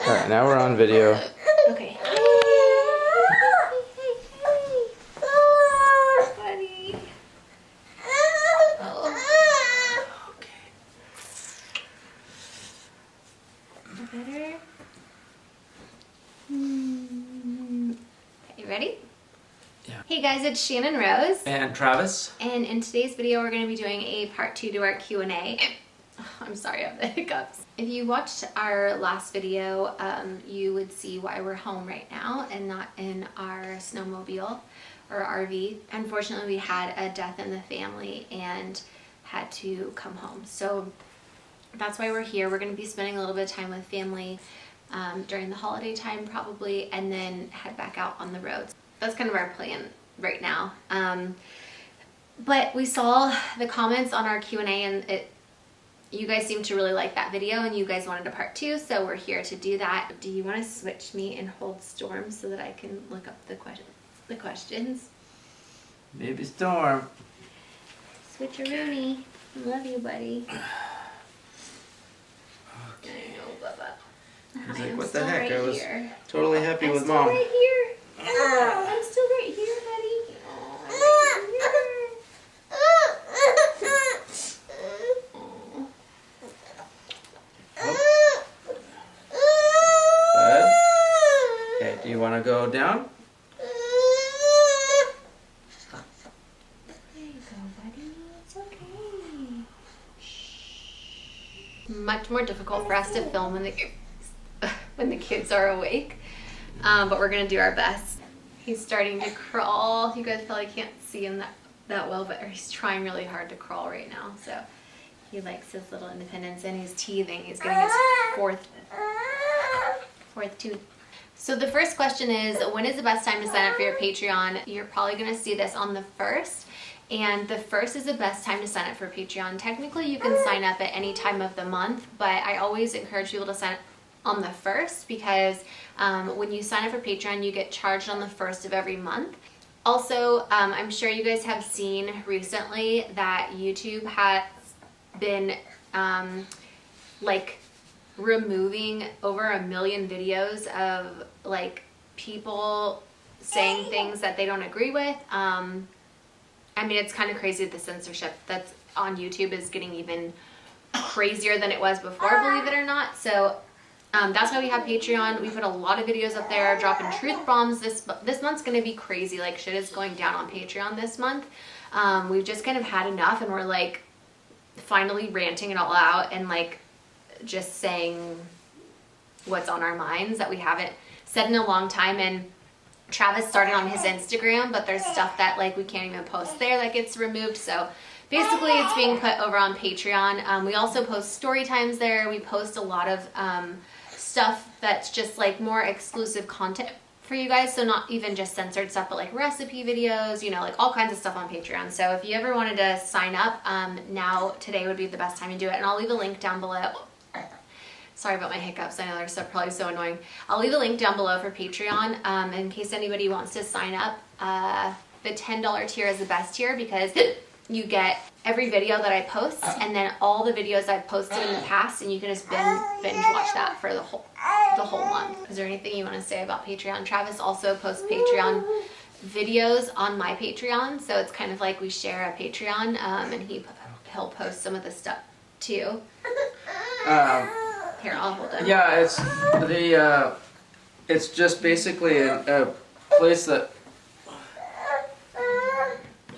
Alright, now we're on video. Okay. Buddy. Oh. Better? Okay, ready? Yeah. Hey guys, it's Shannon Rose. And Travis. And in today's video, we're going to be doing a part 2 to our Q&A. I'm sorry, I have the hiccups. If you watched our last video, you would see why we're home right now and not in our snowmobile or RV. Unfortunately, we had a death in the family and had to come home. So that's why we're here. We're going to be spending a little bit of time with family during the holiday time probably, and then head back out on the road. That's kind of our plan right now. But we saw the comments on our Q&A and you guys seem to really like that video and you guys wanted a part 2, so we're here to do that. Do you want to switch me and hold Storm so that I can look up the questions? Maybe Storm. Switcheroony. Love you, buddy. Okay. I know, Bubba. He's I like, am what the still heck? right I was here. totally happy I'm with still Mom. right here. I'm still right here, buddy. Oh, I'm right here. Good. Okay, do you want to go down? There you go, buddy. It's okay. Much more difficult for us to film when the kids are awake, but we're gonna do our best. He's starting to crawl. You guys probably can't see him that well, but he's trying really hard to crawl right now. So he likes his little independence and he's teething. He's getting his fourth tooth. So the first question is, when is the best time to sign up for your Patreon? You're probably gonna see this on the 1st. And the 1st is the best time to sign up for Patreon. Technically, you can sign up at any time of the month, but I always encourage people to sign up on the 1st because when you sign up for Patreon, you get charged on the 1st of every month. Also, I'm sure you guys have seen recently that YouTube has been like removing over 1 million videos of like people saying things that they don't agree with. I mean, it's kind of crazy that the censorship that's on YouTube is getting even crazier than it was before, believe it or not. So that's why we have Patreon. We put a lot of videos up there dropping truth bombs. This month's going to be crazy. Like, shit is going down on Patreon this month. We've just kind of had enough and we're like finally ranting it all out and like just saying what's on our minds that we haven't said in a long time. And Travis started on his Instagram, but there's stuff that like we can't even post there that gets removed. So basically it's being put over on Patreon. We also post story times there. We post a lot of stuff that's just like more exclusive content for you guys. So not even just censored stuff, but like recipe videos, you know, like all kinds of stuff on Patreon. So if you ever wanted to sign up, today would be the best time to do it. And I'll leave a link down below. Sorry about my hiccups. I know they're probably so annoying. I'll leave a link down below for Patreon in case anybody wants to sign up. The $10 tier is the best tier because you get every video that I post and then all the videos I've posted in the past, and you can just binge watch that for the whole month. Is there anything you want to say about Patreon? Travis also posts Patreon videos on my Patreon, so it's kind of like we share a Patreon, and he'll post some of the stuff too. Here, I'll hold it. Yeah, it's just basically a place that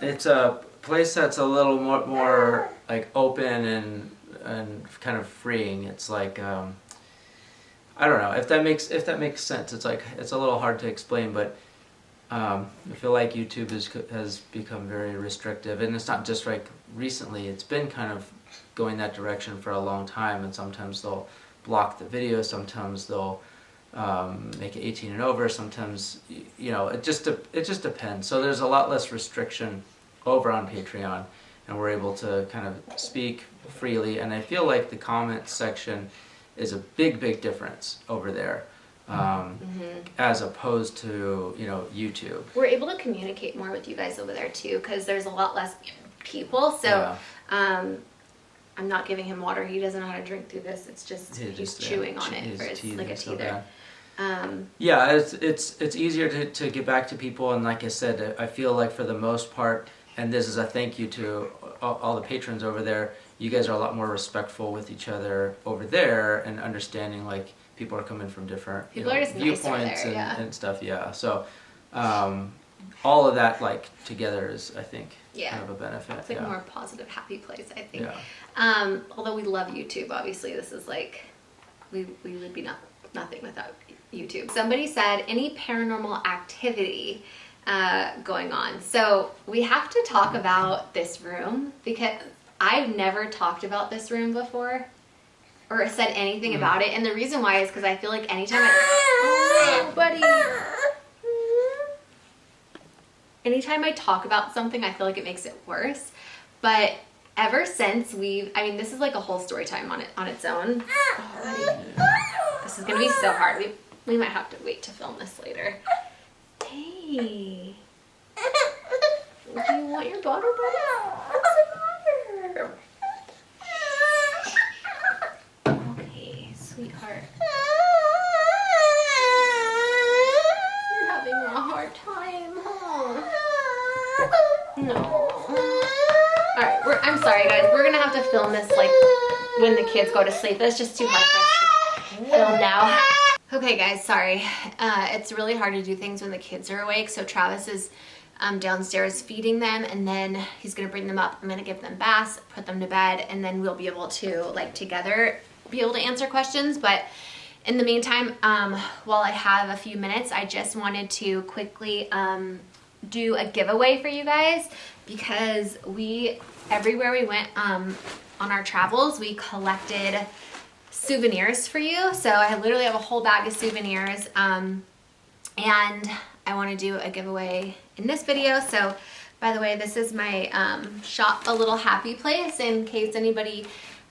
it's a place that's a little more like open and kind of freeing. It's like I don't know if that makes sense. It's like it's a little hard to explain, but I feel like YouTube has become very restrictive, and it's not just like recently. It's been kind of going that direction for a long time, and sometimes they'll block the video, sometimes they'll make it 18 and over, sometimes, you know, it just depends. So there's a lot less restriction over on Patreon, and we're able to kind of speak freely, and I feel like the comment section is a big difference over there. As opposed to, you know, YouTube. We're able to communicate more with you guys over there too, because there's a lot less people. So, yeah. I'm not giving him water. He doesn't know how to drink through this. It's just he's chewing on it for it's like a teether. Yeah, it's easier to get back to people, and like I said, I feel like for the most part, and this is a thank you to all the patrons over there, you guys are a lot more respectful with each other over there and understanding, like people are coming from different viewpoints and stuff. Yeah, so all of that like together is, I think, kind of a benefit. It's like a more positive, happy place, I think. Yeah. Although we love YouTube, obviously this is like we would be nothing without YouTube. Somebody said any paranormal activity going on. So we have to talk about this room because I've never talked about this room before or said anything about it. And the reason why is because I feel like anytime anytime I talk about something, I feel like it makes it worse. But ever since this is like a whole story time on its own. This is gonna be so hard. We might have to wait to film this later. Hey. Do you want your bottle, buddy? What's the matter? Okay, sweetheart. You're having a hard time, huh? No. Alright, I'm sorry guys. We're gonna have to film this like when the kids go to sleep. It's just too hard for us to film now. Okay guys, sorry. It's really hard to do things when the kids are awake. So Travis is downstairs feeding them, and then he's gonna bring them up. I'm gonna give them baths, put them to bed, and then we'll be able to like together be able to answer questions. But in the meantime, while I have a few minutes, I just wanted to quickly do a giveaway for you guys, because everywhere we went on our travels, we collected souvenirs for you. So I literally have a whole bag of souvenirs, and I want to do a giveaway in this video. So by the way, this is my shop a little happy place, in case anybody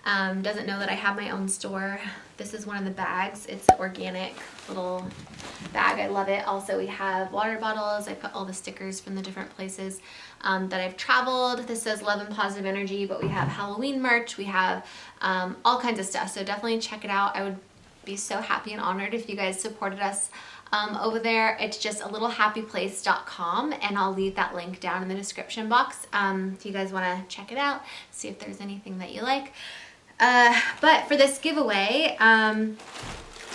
doesn't know that I have my own store. This is one of the bags. It's an organic little bag. I love it. Also, we have water bottles. I put all the stickers from the different places that I've traveled. This says love and positive energy, but we have Halloween merch. We have all kinds of stuff. So definitely check it out. I would be so happy and honored if you guys supported us over there. It's just alittlehappyplace.com, and I'll leave that link down in the description box if you guys want to check it out, see if there's anything that you like. But for this giveaway,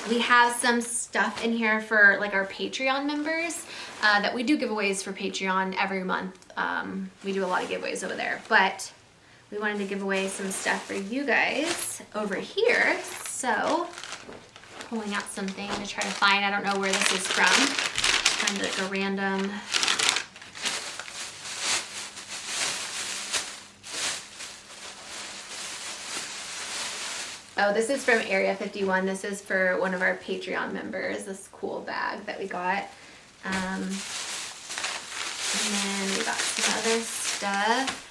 we have some stuff in here for like our Patreon members that we do giveaways for Patreon every month. We do a lot of giveaways over there, but we wanted to give away some stuff for you guys over here. So pulling out something to try to find, I don't know where this is from. Find like a random. Oh, this is from Area 51. This is for one of our Patreon members, this cool bag that we got. And then we got some other stuff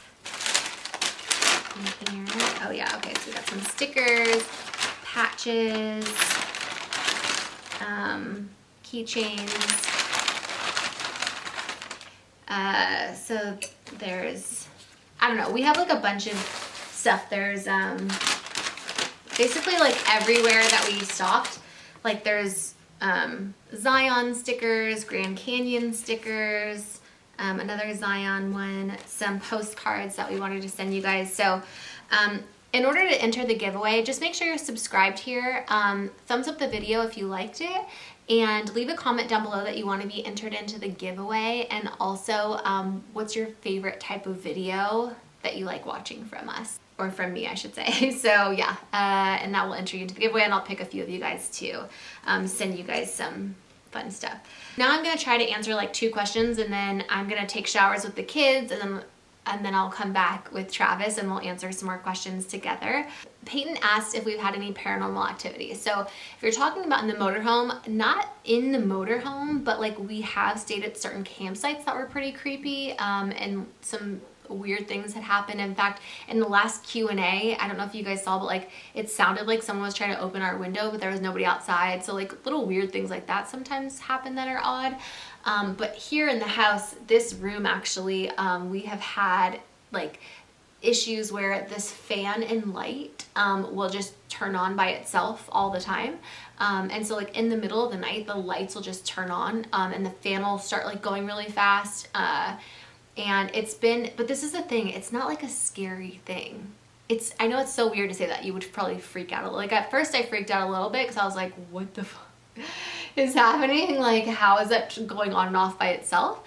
in here. Oh yeah, okay, so we got some stickers, patches, keychains. So there's, I don't know, we have like a bunch of stuff. There's basically like everywhere that we stopped, like there's Zion stickers, Grand Canyon stickers, another Zion one, some postcards that we wanted to send you guys. So in order to enter the giveaway, just make sure you're subscribed here. Thumbs up the video if you liked it, and leave a comment down below that you want to be entered into the giveaway, and also what's your favorite type of video that you like watching from us, or from me I should say. So yeah, and that will enter you into the giveaway, and I'll pick a few of you guys to send you guys some fun stuff. Now I'm gonna try to answer like 2 questions, and then I'm gonna take showers with the kids, and then I'll come back with Travis and we'll answer some more questions together. Peyton asked if we've had any paranormal activity. So if you're talking about in the motorhome, not in the motorhome, but like we have stayed at certain campsites that were pretty creepy, and some weird things had happened. In fact, in the last Q&A, I don't know if you guys saw, but like it sounded like someone was trying to open our window, but there was nobody outside. So like little weird things like that sometimes happen that are odd. But here in the house, this room actually, we have had like issues where this fan and light will just turn on by itself all the time. And so like in the middle of the night, the lights will just turn on and the fan will start like going really fast. And but this is the thing, it's not like a scary thing. I know it's so weird to say that. You would probably freak out a little. Like at first I freaked out a little bit because I was like, what the fuck is happening? Like, how is that going on and off by itself?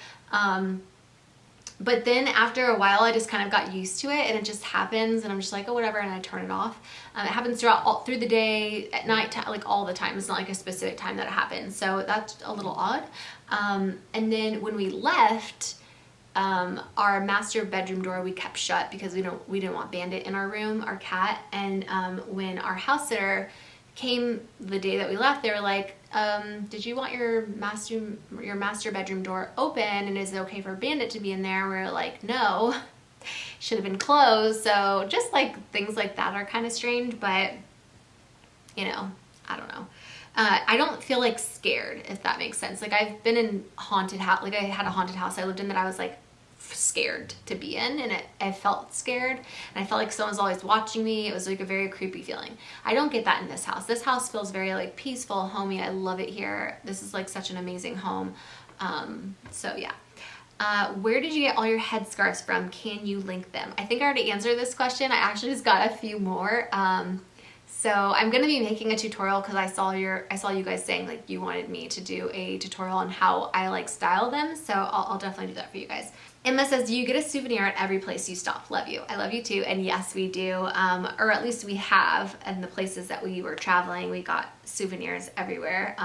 But then after a while, I just kind of got used to it and it just happens and I'm just like, oh, whatever, and I turn it off. It happens through the day, at night, like all the time. It's not like a specific time that it happens. So that's a little odd. And then when we left, our master bedroom door we kept shut because we didn't want Bandit in our room, our cat. And when our house sitter came the day that we left, they were like, did you want your master bedroom door open, and is it okay for Bandit to be in there? We were like, no, should have been closed. So just like things like that are kind of strange, but you know, I don't know. I don't feel like scared, if that makes sense. Like I've been in haunted house, like I had a haunted house I lived in that I was like scared to be in, and I felt scared and I felt like someone's always watching me. It was like a very creepy feeling. I don't get that in this house. This house feels very like peaceful, homey. I love it here. This is like such an amazing home. So yeah. Where did you get all your headscarves from? Can you link them? I think I already answered this question. I actually just got a few more. So I'm going to be making a tutorial because I saw you guys saying like you wanted me to do a tutorial on how I like style them. So I'll definitely do that for you guys. Emma says, do you get a souvenir at every place you stop? Love you. I love you too. And yes, we do. Or at least we have. And the places that we were traveling, we got souvenirs everywhere,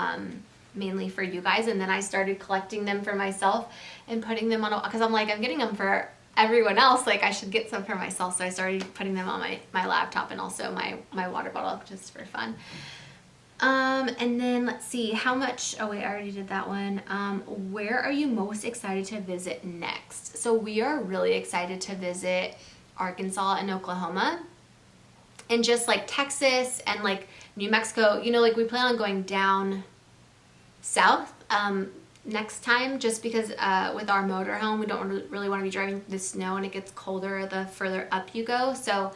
mainly for you guys. And then I started collecting them for myself and putting them on, because I'm like, I'm getting them for everyone else. Like I should get some for myself. So I started putting them on my laptop and also my water bottle just for fun. And then let's see how much, oh wait, I already did that one. Where are you most excited to visit next? So we are really excited to visit Arkansas and Oklahoma and just like Texas and like New Mexico, you know, like we plan on going down south, next time, just because, with our motorhome, we don't really want to be driving the snow and it gets colder the further up you go. So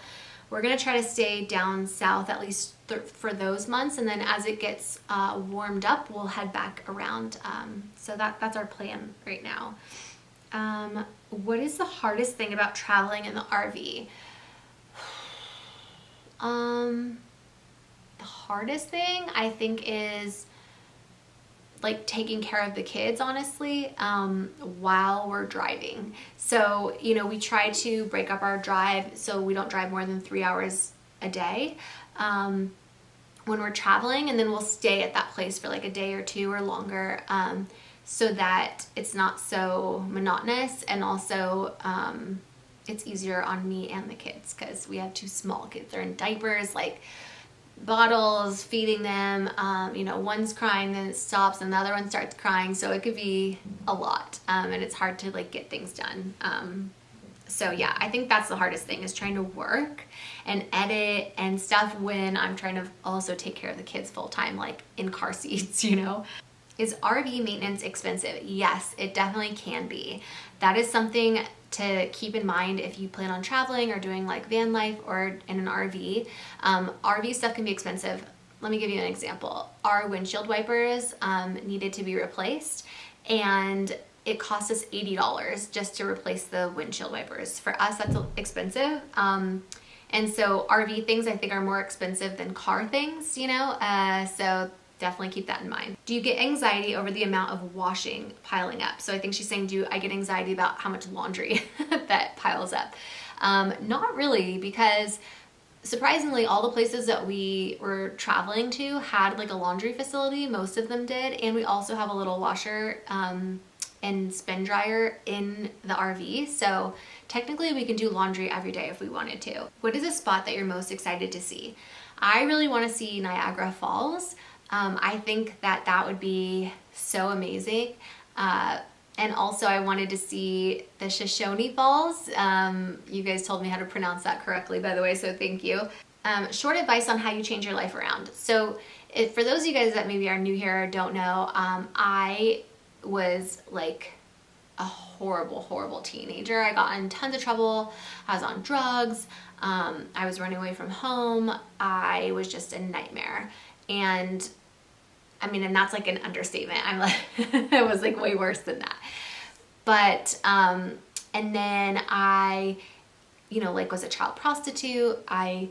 we're going to try to stay down south at least for those months, and then as it gets warmed up, we'll head back around. So that's our plan right now. What is the hardest thing about traveling in the RV? The hardest thing I think is like taking care of the kids, honestly, while we're driving. So, you know, we try to break up our drive so we don't drive more than 3 hours a day when we're traveling, and then we'll stay at that place for like a day or two or longer, so that it's not so monotonous, and also it's easier on me and the kids because we have two small kids. They're in diapers, like bottles, feeding them, you know, one's crying, then it stops, and the other one starts crying, so it could be a lot, and it's hard to like get things done. So yeah, I think that's the hardest thing, is trying to work and edit and stuff when I'm trying to also take care of the kids full time, like in car seats, you know. Is RV maintenance expensive? Yes, it definitely can be. That is something to keep in mind if you plan on traveling or doing like van life or in an RV. RV stuff can be expensive. Let me give you an example. Our windshield wipers needed to be replaced, and it cost us $80 just to replace the windshield wipers. For us, that's expensive. And so RV things I think are more expensive than car things, you know? So definitely keep that in mind. Do you get anxiety over the amount of washing piling up? So I think she's saying, do I get anxiety about how much laundry that piles up? Not really, because surprisingly, all the places that we were traveling to had like a laundry facility. Most of them did. And we also have a little washer and spin dryer in the RV. So technically we can do laundry every day if we wanted to. What is a spot that you're most excited to see? I really want to see Niagara Falls. I think that would be so amazing. And also I wanted to see the Shoshone Falls. You guys told me how to pronounce that correctly, by the way, so thank you. Short advice on how you change your life around. So for those of you guys that maybe are new here or don't know, I was like a horrible, horrible teenager. I got in tons of trouble. I was on drugs. I was running away from home. I was just a nightmare. And I mean, and that's like an understatement. I'm like, it was like way worse than that. But, and then I, you know, like was a child prostitute. I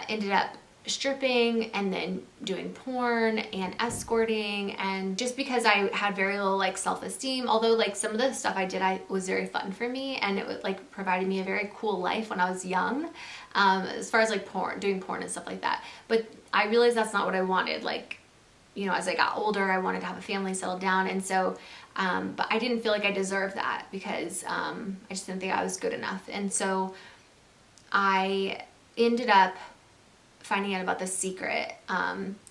ended up stripping and then doing porn and escorting, and just because I had very little like self-esteem, although like some of the stuff I did was very fun for me, and it was like provided me a very cool life when I was young, as far as like doing porn and stuff like that. But I realized that's not what I wanted. Like, you know, as I got older, I wanted to have a family, settle down, and so but I didn't feel like I deserved that because I just didn't think I was good enough. And so I ended up finding out about The Secret,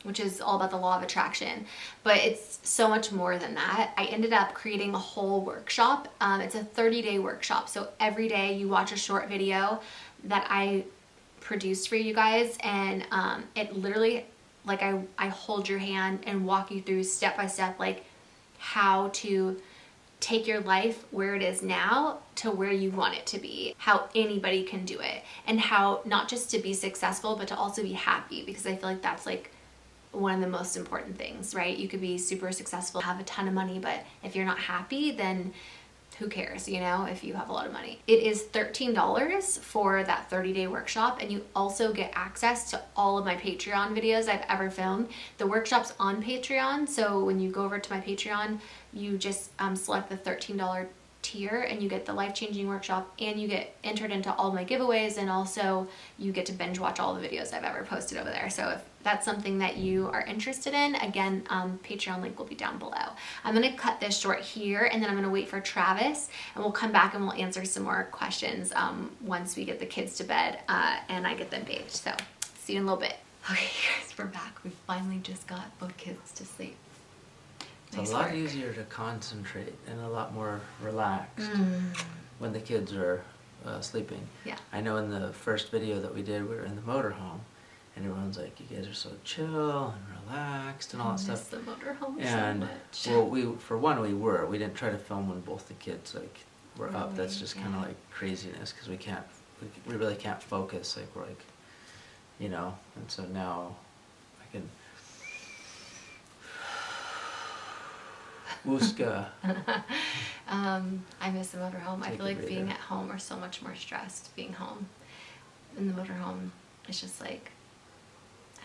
which is all about the law of attraction, but it's so much more than that. I ended up creating a whole workshop. It's a 30-day workshop. So every day you watch a short video that I produced for you guys, and it literally, like I hold your hand and walk you through step by step, like how to take your life where it is now to where you want it to be, how anybody can do it, and how not just to be successful, but to also be happy, because I feel like that's like one of the most important things, right? You could be super successful, have a ton of money, but if you're not happy, then who cares, you know, if you have a lot of money. It is $13 for that 30-day workshop, and you also get access to all of my Patreon videos I've ever filmed. The workshop's on Patreon, so when you go over to my Patreon, you just select the $13 tier, and you get the life-changing workshop, and you get entered into all my giveaways, and also you get to binge watch all the videos I've ever posted over there. So if that's something that you are interested in, again, Patreon link will be down below. I'm gonna cut this short here, and then I'm gonna wait for Travis, and we'll come back and we'll answer some more questions once we get the kids to bed and I get them bathed. So see you in a little bit. Okay, guys, we're back. We finally just got both kids to sleep. It's a lot easier to concentrate and a lot more relaxed when the kids are sleeping. Yeah. I know in the first video that we did, we were in the motorhome, and everyone's like, "You guys are so chill and relaxed and all that stuff." The motorhome and so much. well, we didn't try to film when both the kids like were up. That's just kind of like craziness, because we really can't focus. Like we're like, you know, and so now I can. Wooska. I miss the motorhome. I Take feel a like being breather. at home, we're so much more stressed being home. In the motorhome, it's just like,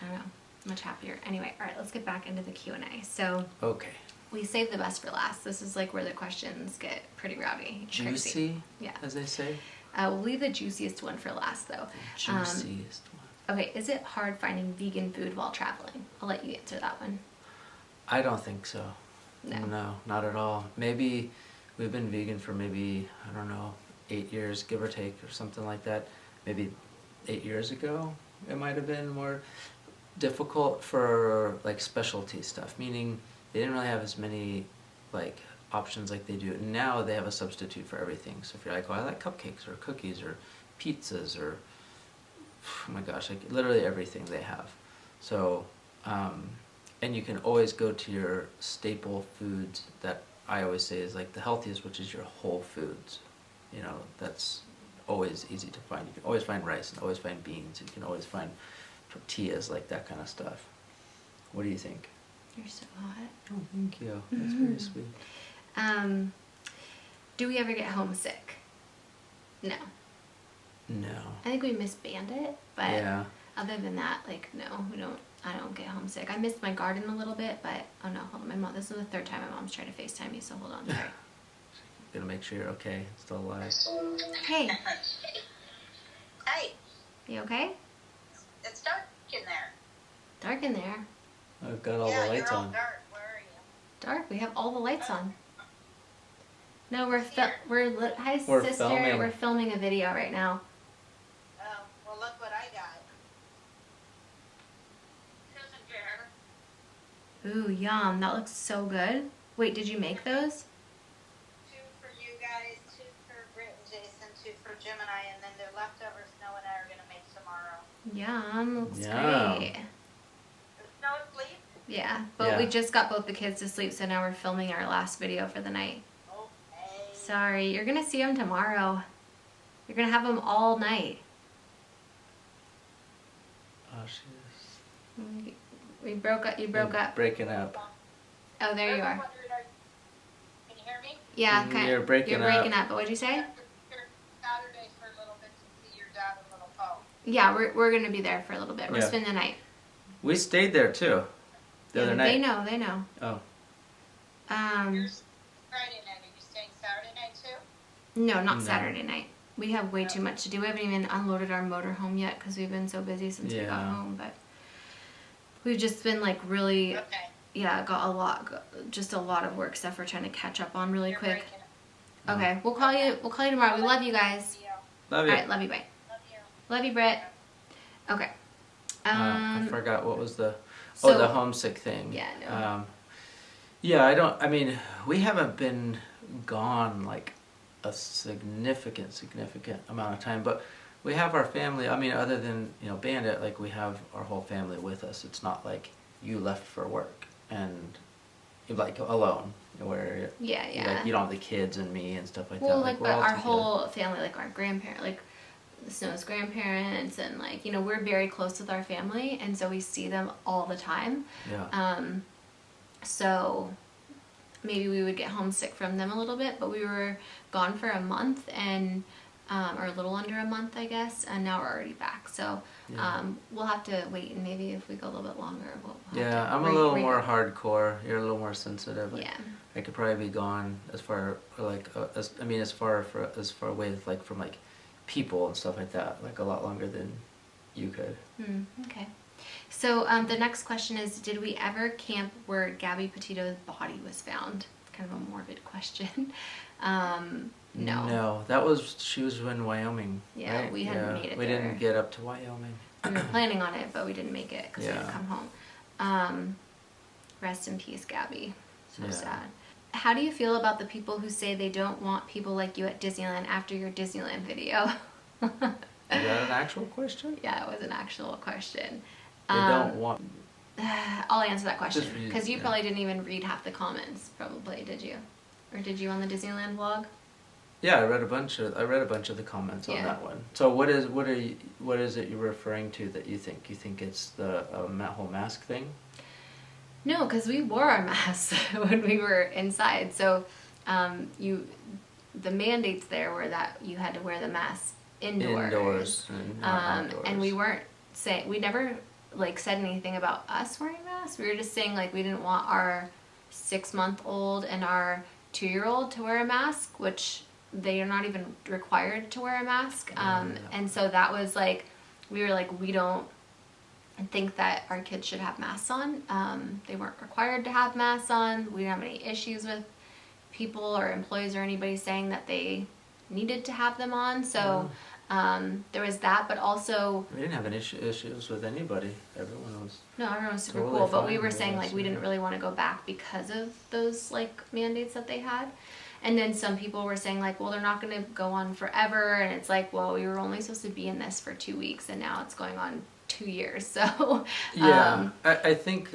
I don't know, much happier. Anyway, all right, let's get back into the Q&A. So Okay. we saved the best for last. This is like where the questions get pretty rowdy. Crazy. Juicy, Yeah. as they say. We'll leave the juiciest one for last, though. Juiciest one. Okay, is it hard finding vegan food while traveling? I'll let you answer that one. I don't think so. No. Not at all. Maybe we've been vegan for maybe, I don't know, 8 years, give or take, or something like that. Maybe 8 years ago, it might have been more difficult for like specialty stuff, meaning they didn't really have as many like options like they do. Now they have a substitute for everything. So if you're like, oh, I like cupcakes or cookies or pizzas or, oh my gosh, like literally everything they have. So, and you can always go to your staple foods that I always say is like the healthiest, which is your whole foods. You know, that's always easy to find. You can always find rice and always find beans. You can always find tortillas, like that kind of stuff. What do you think? You're so hot. Oh, thank you. That's very sweet. Do we ever get homesick? No. No. I think we miss Bandit, but Yeah. other than that, like, no, we don't. I don't get homesick. I missed my garden a little bit, but oh no, hold on. My mom. This is the third time my mom's trying to FaceTime me, so hold on. Sorry. Gonna make sure you're okay. Still alive. Hey, Hey, you okay? it's dark in there. Dark in there. I've got all yeah, the lights you're all on. dark. Where are you? Dark. We have all the lights on. No, we're Here. hi We're sister. filming. We're filming a video right now. Oh, well, look what I got. Doesn't care. Ooh, yum. That looks so good. Wait, did you make those? 2 for you guys, 2 for Britt and Jason, 2 for Jim and I, and then their leftovers Snow and I are gonna make tomorrow. Yum. Looks Yum. great. Is Snow asleep? Yeah, but Yeah. we just got both the kids to sleep, so now we're filming our last video for the night. Okay. Sorry, you're gonna see them tomorrow. You're gonna have them all night. Oh, she's We broke up. You broke up. breaking up. Oh, there you are. Can you hear me? Yeah, kind You're breaking You're breaking up. But what'd you say? Saturday for a little bit to see your dad a little phone. Yeah, we're gonna be there for a little bit. We're Yeah. spending the night. We stayed there too. The other They night. know. They know. Oh. Here's Friday night. Are you staying Saturday night too? No, not No. Saturday night. We have way too much to do. We haven't even unloaded our motorhome yet because we've been so busy since we got Yeah. home. But we've just been like really, Okay. got just a lot of work stuff we're trying to catch up on really You're quick. breaking up. Okay, we'll call you. We'll call you tomorrow. We love you guys. Yeah. Love All you. right, love you. Bye. Love you. Love you, Britt. Okay. I forgot what was the so- the homesick thing. Yeah, no. I mean, we haven't been gone like a significant amount of time, but we have our family. I mean, other than, Bandit, like we have our whole family with us. It's not like you left for work and you're like alone, where Yeah. like, you don't have the kids and me and stuff like Well, that. like, we're but all our together. whole family, like our grandparent, like the Snow's grandparents, and like, we're very close with our family, and so we see them all the time. Yeah. So maybe we would get homesick from them a little bit, but we were gone for a month and or a little under a month, I guess, and now we're already back. So Yeah. we'll have to wait, and maybe if we go a little bit longer, we'll have Yeah, to I'm a little more hardcore. You're a little more sensitive. Like, Yeah. I could probably be gone as far as far away like from like people and stuff like that, like a lot longer than you could. Okay. So the next question is, did we ever camp where Gabby Petito's body was found? Kind of a morbid question. No. No, she was in Wyoming. Yeah, right? we hadn't made it We there. didn't get up to Wyoming. We were planning on it, but we didn't make it because we didn't Yeah. come home. Rest in peace, Gabby. So Yeah. sad. How do you feel about the people who say they don't want people like you at Disneyland after your Disneyland video? Is that an actual question? Yeah, it was an actual question. They don't want. I'll answer that question Just read- because you yeah. probably didn't even read half the comments. Probably, did you? Or did you on the Disneyland vlog? Yeah, I read a bunch of the comments on Yeah. that one. So what is it you're referring to that you think? You think it's the whole mask thing? No, because we wore our masks when we were inside. So, the mandates there were that you had to wear the mask indoors. And not outdoors. And we weren't saying, we never like said anything about us wearing masks. We were just saying like we didn't want our 6-month-old and our 2-year-old to wear a mask, which they are not even required to wear a mask. And so that was like, we were like, we don't think that our kids should have masks on. They weren't required to have masks on. We didn't have any issues with people or employees or anybody saying that they needed to have them on. So there was that, but also We didn't have any issues with anybody. Everyone was. no, everyone was super Totally cool. But we fine were with saying us, like we yeah. didn't really want to go back because of those like mandates that they had. And then some people were saying like, well, they're not going to go on forever. And it's like, well, we were only supposed to be in this for 2 weeks, and now it's going on 2 years. So Yeah, I think,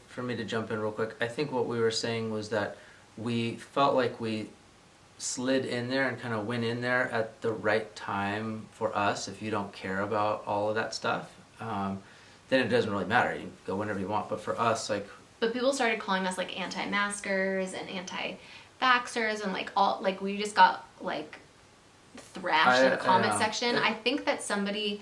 for me to jump in real quick, I think what we were saying was that we felt like we slid in there and kind of went in there at the right time for us. If you don't care about all of that stuff, then it doesn't really matter. You can go whenever you want. But for us, like, but people started calling us like anti-maskers and anti-vaxxers, and like all like we just got like thrashed in the comment section. I think that somebody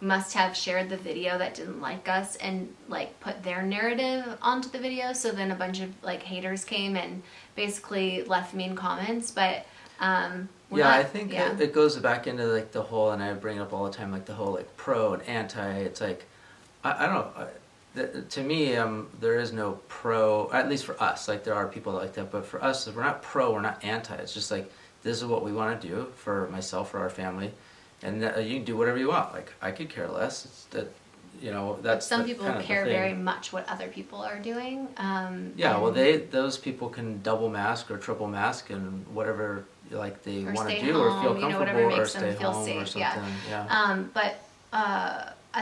must have shared the video that didn't like us and like put their narrative onto the video, so then a bunch of like haters came and basically left mean comments. But I think it goes back into like the whole, and I bring it up all the time, like the whole like pro and anti. It's like I don't know. To me, there is no pro, at least for us. Like there are people like that, but for us, we're not pro, we're not anti. It's just like, this is what we want to do for myself, for our family, and you can do whatever you want. Like I could care less. It's that, that's some the, people kind of the care thing. very much what other people are doing. Yeah, well, and- those people can double mask or triple mask and whatever like they Or want to stay do, or feel home, comfortable, whatever or makes them stay feel home safe. or something. Yeah. But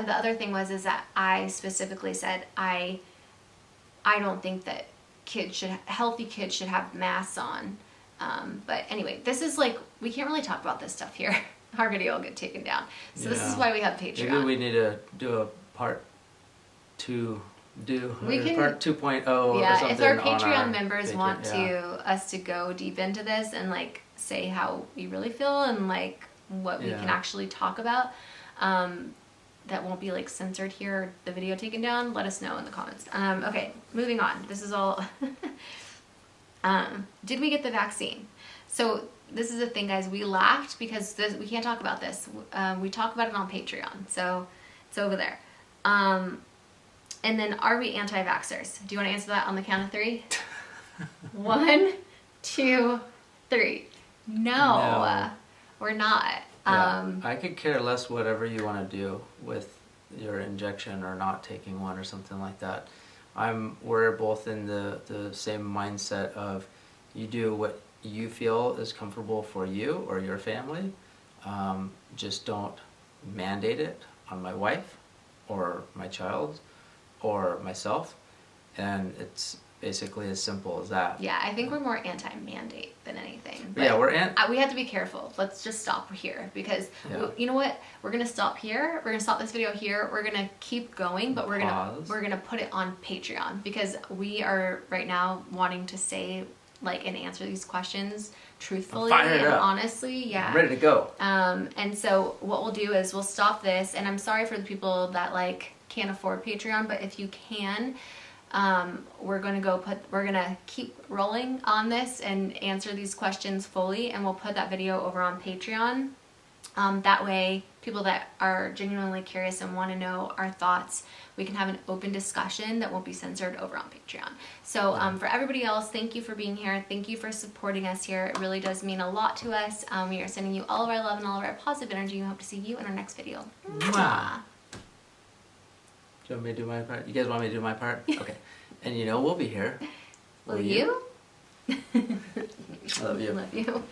the other thing is that I specifically said I don't think that healthy kids should have masks on But anyway, this is like, we can't really talk about this stuff here. Our video will get taken down. So this is why we have Patreon. Maybe we need to do a part 2, part 2.0 or yeah, something. if our on Patreon members Patreon, want us to go deep into this and like say how we really feel and like what we can actually talk about, that won't be like censored here, the video taken down, let us know in the comments. Okay, moving on. This is all. Did we get the vaccine? So this is the thing, guys. We laughed because we can't talk about this. We talk about it on Patreon, so it's over there. And then, are we anti-vaxxers? Do you want to answer that on the count of 3? 1, 2, 3. No, we're not. Yeah, I could care less whatever you want to do with your injection or not taking one or something like that. We're both in the same mindset of you do what you feel is comfortable for you or your family. Just don't mandate it on my wife or my child or myself. And it's basically as simple as that. Yeah, I think we're more anti-mandate than anything. But yeah, we have to be careful. Let's just stop here because you know what? We're gonna stop here. We're gonna stop this video here. We're gonna keep going, but we're gonna put it on Patreon because we are right now wanting to say like and answer these questions truthfully and honestly. Yeah, I'm ready to go. And so what we'll do is we'll stop this. And I'm sorry for the people that like can't afford Patreon, but if you can. We're gonna keep rolling on this and answer these questions fully, and we'll put that video over on Patreon. That way, people that are genuinely curious and want to know our thoughts, we can have an open discussion that won't be censored over on Patreon. So for everybody else, thank you for being here. Thank you for supporting us here. It really does mean a lot to us. We are sending you all of our love and all of our positive energy. We hope to see you in our next video. Mwah. Do you want me to do my part? You guys want me to do my part? Okay. And you know we'll be here. Will you? I love you. Love you.